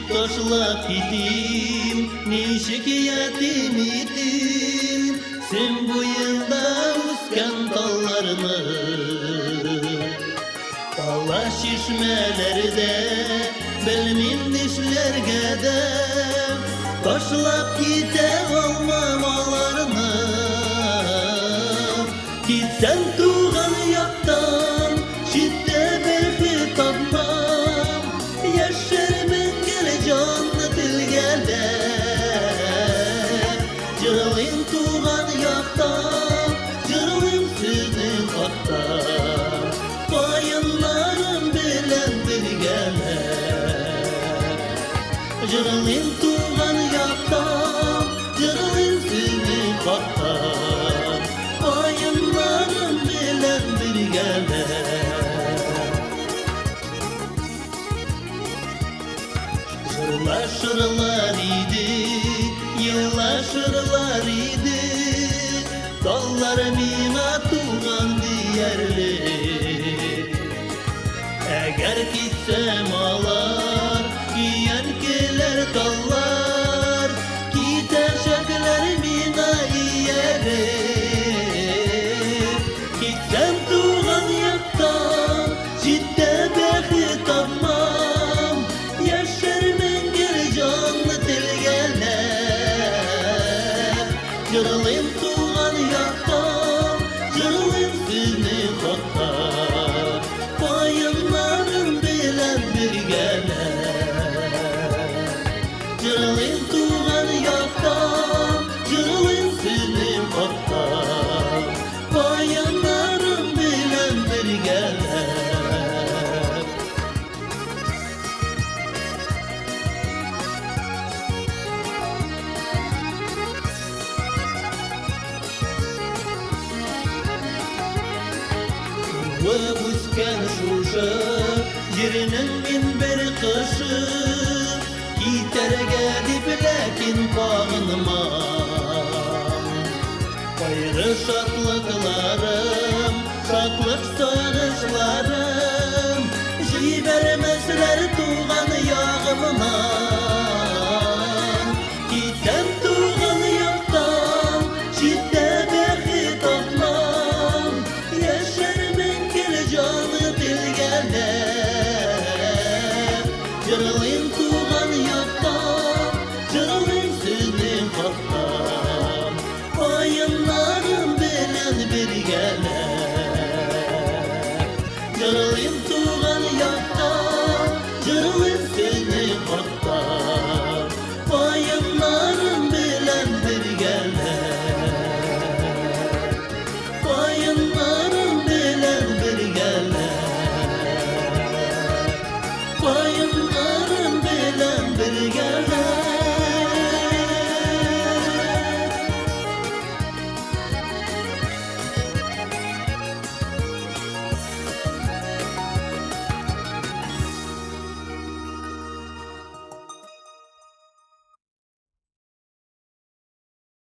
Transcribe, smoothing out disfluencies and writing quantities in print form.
taşlap gidim, ne şikayetim idim, sen boyunda uskan dallarını. Dağlar şişmelerde, belmin dişlerge de, taşlap gide almamalarını. Gitsen tuğan yaktan, şiddet belki tapmam, yaşarımın gele canlı dilgele. Cırılın tuğan yaktan, cırılın sizin kattan, bayınlarım bilen dilgele. Cırılın tuğan yaktan, cırılın sizin kattan, bayınlarım bilen dilgele. Yıllaşırlar idi, yıllaşırlar idi, dallarımına tuğan diyerli. Eğer gitsem ağlar, giyenkiler dallar, gideceklerimine iyeri. Gitsem tuğan yaktan, cidde behi tapmam, yaşarımın geri canlı dilgele. Cırılın tuğan yaktan, cırılın sizni kattan, bayınlarım bilen dilgele. Cırılın tuğan yaktan, cırılın sizni kattan, bayınlarım bilen dilgele. Ve busken şuşa, yerinin min bir kışı, giterge diplekin bağınmam. Gayrı şatlıklarım, şatlıksa